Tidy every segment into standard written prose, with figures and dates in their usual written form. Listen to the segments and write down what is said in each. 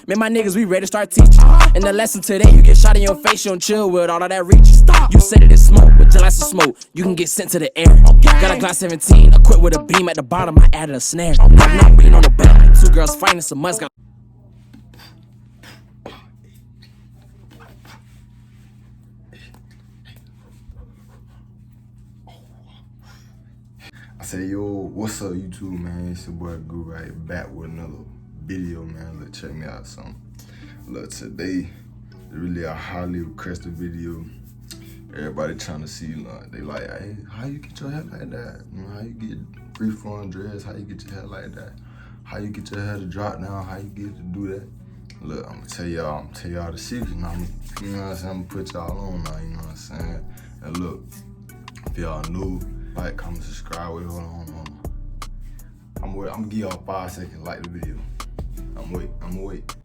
Man, my niggas, we ready to start teaching. And the lesson today, you get shot in your face, you don't chill with all of that reaching. You said it is smoke, but till I see smoke, you can get sent to the air. Got a Glock 17, equipped with a beam at the bottom, I added a snare. Not beating on the back, like two girls fighting, some must got. I say, yo, what's up, YouTube, man? It's your boy Goo right back with another video, man. Look, check me out something. Look, today, really a highly requested video. Everybody trying to see, like, they like, hey, how you get your hair like that? You know, how you get freeform dreads? How you get your hair like that? How you get your hair to drop down? How you get to do that? Look, I'm gonna tell y'all the secret. You know what I'm saying? I'm gonna put y'all on now, you know what I'm saying? And look, if y'all new, like, comment, subscribe. Wait, hold on. I'm gonna give y'all 5 seconds, like the video. I'm gonna wait.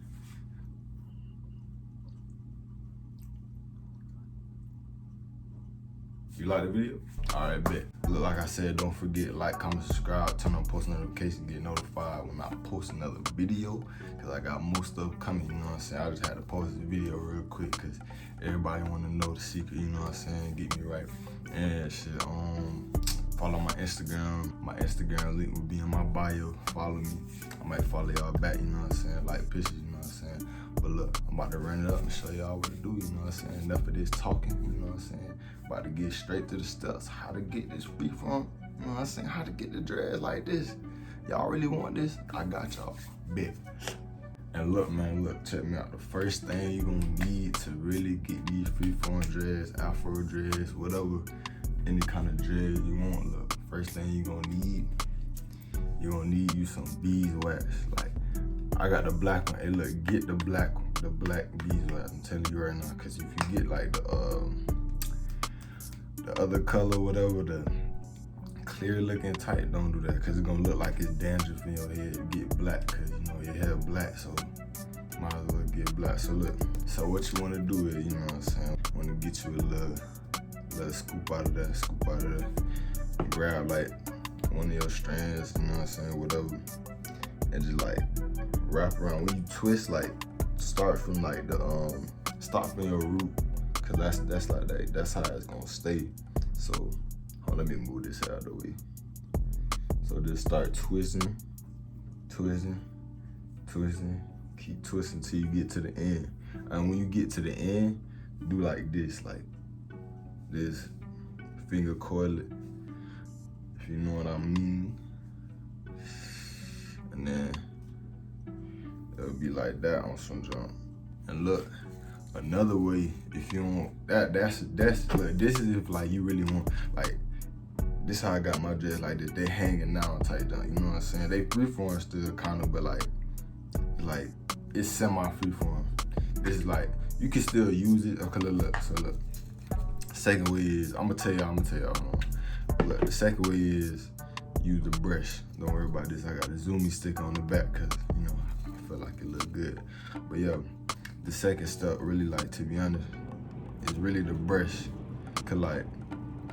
You like the video? All right, bet. Look, like I said, don't forget, like, comment, subscribe, turn on post notifications, get notified when I post another video, because I got more stuff coming, you know what I'm saying? I just had to post this video real quick, because everybody want to know the secret, you know what I'm saying? Get me right. And shit, follow my Instagram. My Instagram link will be in my bio. Follow me. I might follow y'all back, you know what I'm saying? Like pictures, you know what I'm saying? But look, I'm about to run it up and show y'all what to do, you know what I'm saying? Enough of this talking, you know what I'm saying? About to get straight to the steps, how to get this freeform, you know what I'm saying? How to get the dreads like this. Y'all really want this? I got y'all, bet. And look, man, look, check me out. The first thing you're gonna need to really get these freeform dreads, Afro dreads, whatever, any kind of dread you want, look, first thing you're gonna need you some beeswax. Like, I got the black one. Hey, look, get the black beeswax. I'm telling you right now, cause if you get like the other color, whatever, the clear looking type, don't do that, cause it's gonna look like it's dandruff in your head. Get black, cause you know your hair black, so might as well get black. So look, so what you wanna do is, you know what I'm saying, wanna get you a little scoop out of that, and grab like one of your strands, you know what I'm saying, whatever, and just like wrap around. When you twist, like start from like the start from your root, cause that's like that, that's how it's gonna stay. So let me move this out of the way. So just start twisting, keep twisting till you get to the end. And when you get to the end, do like this finger coil it, if you know what I mean. And then it'll be like that on some jump. And look, another way, if you don't, that's look, this is if like you really want, like, this how I got my dreads like this. They hanging down tight down, you know what I'm saying? They freeform still kind of, but like it's semi-freeform. It's like, you can still use it. Okay, look, so look. Second way is, I'm gonna tell y'all. Look, the second way is use the brush. Don't worry about this. I got a zoomy sticker on the back, cause you know I feel like it look good. But yeah, the second step, really, like, to be honest, is really the brush. Cause like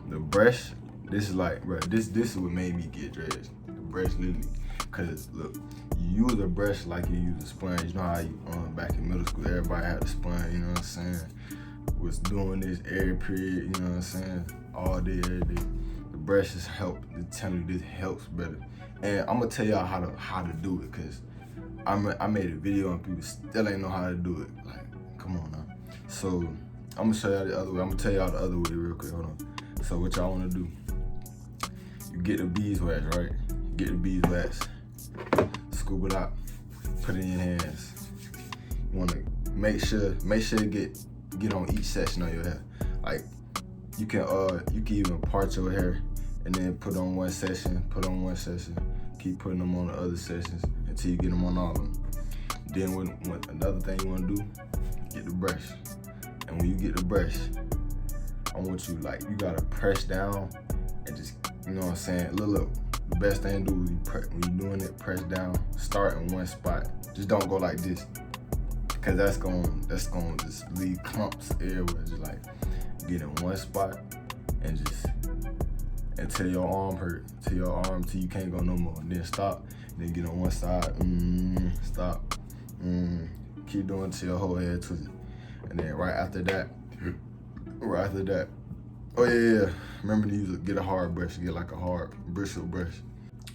the brush, this is like, bro, this is what made me get dreads. The brush, literally. Cause look, you use a brush like you use a sponge. You know how you back in middle school, everybody had a sponge. You know what I'm saying? Was doing this every period. You know what I'm saying? All day, every day. The brush has helped. It's telling you this helps better. And I'm gonna tell y'all how to do it, cause I made a video and people still ain't know how to do it. Like, come on now. So I'm gonna show y'all the other way. I'm gonna tell y'all the other way real quick. Hold on. So what y'all wanna do? You get the beeswax, right? Get the beeswax, scoop it out, put it in your hands. You wanna make sure it get on each section of your hair. Like, you can even part your hair and then put on one section, keep putting them on the other sections until you get them on all of them. Then when another thing you wanna do, get the brush. And when you get the brush, I want you, like, you gotta press down and just, you know what I'm saying? Look, the best thing to do is when you're doing it, press down, start in one spot. Just don't go like this, cause that's gonna just leave clumps everywhere. Just like get in one spot and just until your arm hurt, till you can't go no more. And then stop, then get on one side, stop, Keep doing till your whole head twisted. And then right after that, oh yeah. Remember to get a hard brush, get like a hard bristle brush.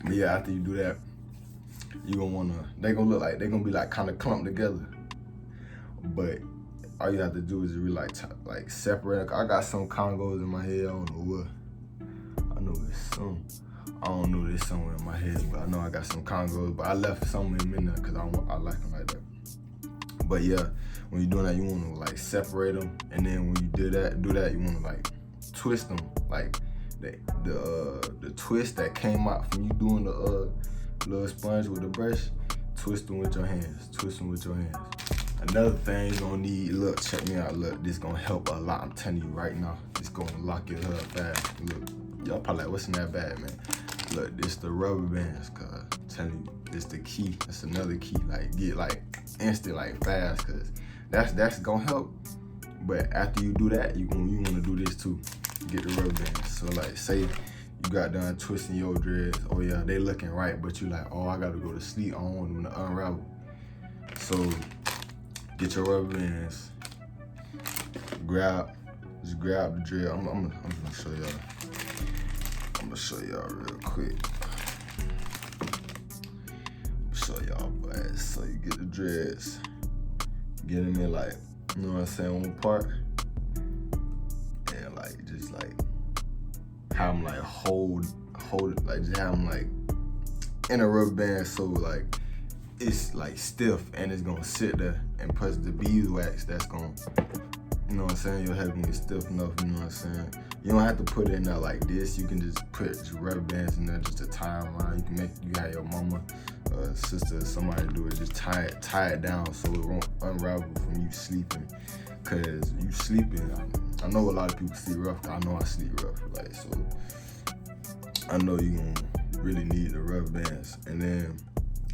But yeah, after you do that, you gonna wanna, they gonna be like kind of clumped together. But all you have to do is really like separate. I got some Congos in my head, I don't know what. I know it's some. I don't know, there's somewhere in my head, but I know I got some Congos, but I left some of them in there because I like them like that. But yeah, when you're doing that, you want to like separate them, and then when you do that, you want to like twist them, like the twist that came out from you doing the little sponge with the brush. Twist them with your hands. Another thing you're gonna need, look, check me out, look, this gonna help a lot. I'm telling you right now, this gonna lock your hair fast. Look, y'all probably like, what's in that bag, man? Look, this the rubber bands, cause I'm telling you, this the key. That's another key. Like get like instant, like fast, cause that's gonna help. But after you do that, you wanna do this too. Get the rubber bands. So like, say you got done twisting your dreads. Oh yeah, they looking right, but you like, oh, I gotta go to sleep. I don't want them to unravel. So get your rubber bands. Just grab the dread. I'm gonna show y'all. I'm gonna show y'all real quick. Show y'all, boys. So you get the dreads, get them in like, you know what I'm saying, one part, and like just like have them like hold it, like just have them like in a rubber band, so like it's like stiff and it's gonna sit there, and plus the beeswax that's gonna, you know what I'm saying, your hair gonna get stiff enough, you know what I'm saying. You don't have to put it in there like this. You can just put your rubber bands in there just to tie them around. You got your mama, sister, somebody do it. Just tie it down so it won't unravel from you sleeping. Cause you sleeping, I know a lot of people sleep rough. I know I sleep rough, like, so I know you gonna really need the rubber bands. And then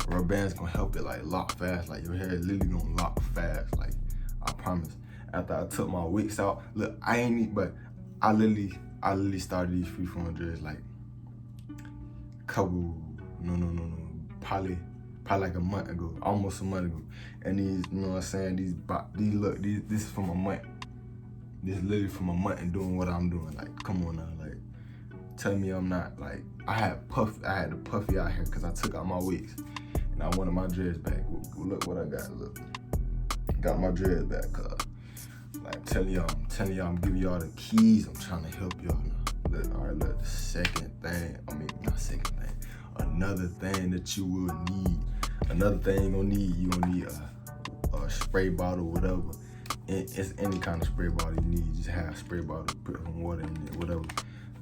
rubber bands gonna help it like lock fast. Like your hair is literally gonna lock fast. Like I promise. After I took my wigs out, look, I literally started these Freeform dreads like probably like a month ago, almost a month ago. And these, you know what I'm saying, this is from a month. This is literally from a month and doing what I'm doing. Like, come on now, like, tell me I'm not, like, I had the puffy out here because I took out my wigs and I wanted my dreads back. Look what I got, look. Got my dreads back, like, I'm telling y'all, I'm giving y'all the keys. I'm trying to help y'all now. Look, all right, look, another thing that you will need. Another thing you're gonna need a spray bottle, whatever. It's any kind of spray bottle you need. Just have a spray bottle, put some water in it, whatever.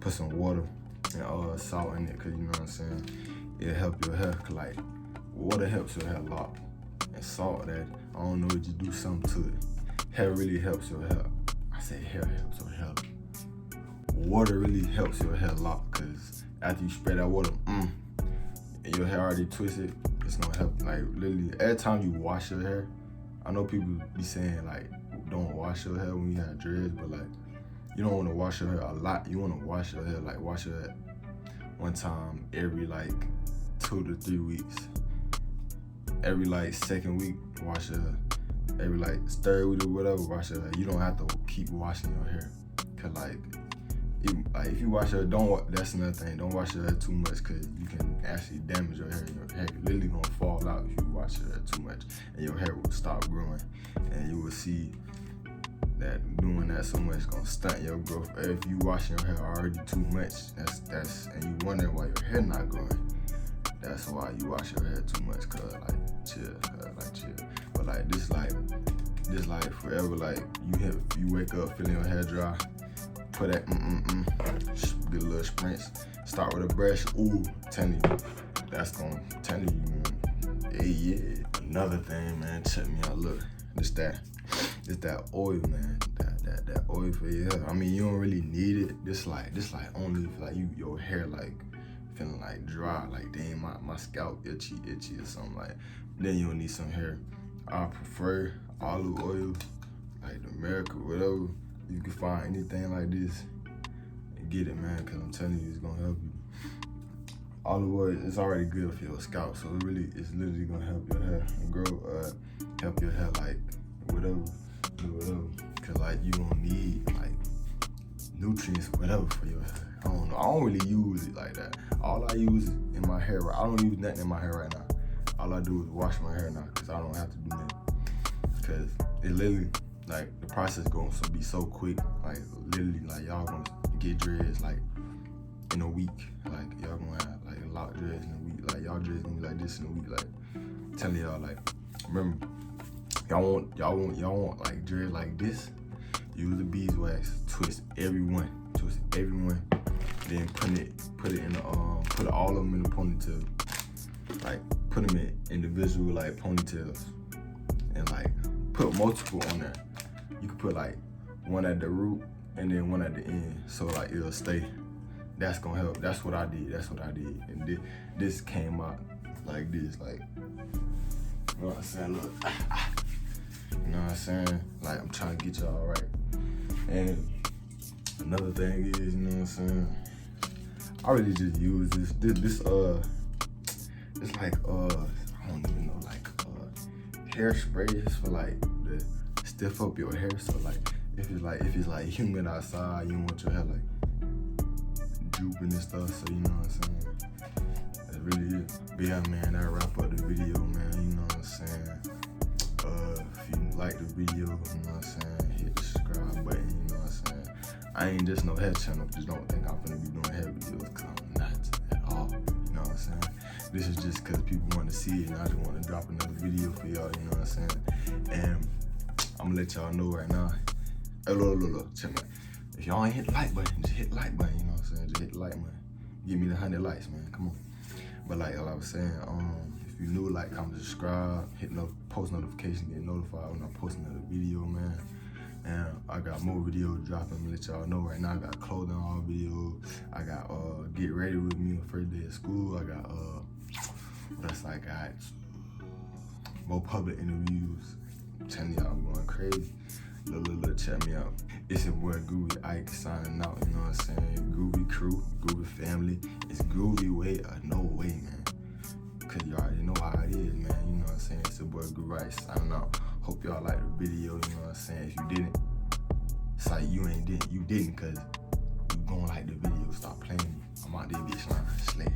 Put some water and salt in it, cause you know what I'm saying. It'll help your hair, cause like water helps your hair lock, and salt, that I don't know, it just do something to it. Hair really helps your hair. I say hair helps your hair. Water really helps your hair lock, cause after you spray that water, and your hair already twisted, it's gonna help. Like literally, every time you wash your hair, I know people be saying like, don't wash your hair when you have dreads, but like, you don't want to wash your hair a lot. You want to wash your hair one time every like 2 to 3 weeks. Every like second week, wash your hair. Every like third week or whatever, wash your hair. You don't have to keep washing your hair, cause like if you wash your hair, that's another thing. Don't wash your hair too much, cause you can actually damage your hair. Your hair literally gonna fall out if you wash your hair too much, and your hair will stop growing, and you will see that doing that so much is gonna stunt your growth. If you wash your hair already too much, that's and you wondering why your hair not growing, that's why you wash your hair too much. Cause like chill. But like this like forever. Like you wake up feeling your hair dry, put that get a little sprints. Start with a brush. Ooh, telling you, that's gonna yeah. Another thing, man, check me out. Look, it's that oil, man. That oil for your hair. I mean, you don't really need it. This like only if like your hair like feeling like dry, like dang, my scalp itchy or something, like, then you don't need some hair. I prefer olive oil, like the America, whatever. You can find anything like this and get it, man, cause I'm telling you, it's gonna help you. all the way, it's already good for your scalp, so it's literally gonna help your hair grow, help your hair like whatever, cause like you don't need like nutrients or whatever for your hair. I don't know. I don't really use it like that. All I use in my hair, I don't use nothing in my hair right now. All I do is wash my hair now, cause I don't have to do nothing. Cause it literally, like the process going to be so quick. Like literally, like y'all gonna get dreads like in a week. Like y'all gonna have like a lot of dreads in a week. Like y'all dreads gonna be like this in a week. Like I'm telling y'all, like remember, y'all want like dreads like this. Use the beeswax, twist every one, then put it in the put all of them in the ponytail. Like put them in individual like ponytails, and like put multiple on there. You can put like one at the root and then one at the end, so like it'll stay. That's gonna help. That's what I did. And this came out like this, like, you know what I'm saying? Look, you know what I'm saying? Like I'm trying to get y'all right. And another thing is, you know what I'm saying? I really just use this it's like I don't even know, like hairspray just for like to stiff up your hair. So like if it's like humid outside, you don't want your hair like drooping and stuff. So you know what I'm saying? That's really it. But yeah, man, that wrap up the video, man. You know what I'm saying? If you like the video, you know what I'm saying, hit the subscribe button. You know what I'm saying? I ain't just no hair channel. Just don't think I'm gonna be doing hair videos, cause I'm not at all. You know what I'm saying? This is just cause people want to see it, and I just want to drop another video for y'all. You know what I'm saying? And I'm gonna let y'all know right now. Hey, look, check me out. If y'all ain't hit the like button, just hit the like button. You know what I'm saying? Just hit the like button. Give me the 100 likes, man. Come on. But like I was saying, if you new, like, comment, subscribe, hit post notification, get notified when I post another video, man. And I got more videos dropping. I'm gonna let y'all know right now. I got clothing all videos. I got get ready with me on the first day of school. I got what else I got? More public interviews. I'm telling y'all, I'm going crazy. Look, check me out. It's your boy Groovy Ike signing out, you know what I'm saying? Groovy crew, Groovy family. It's Groovy way or no way, man. Cause you already know how it is, man. You know what I'm saying? It's your boy Groovy Ike signing out. Hope y'all like the video, you know what I'm saying? If you didn't, it's like you didn't cause you gon' like the video. Stop playing me. I'm out there bitch line, slay.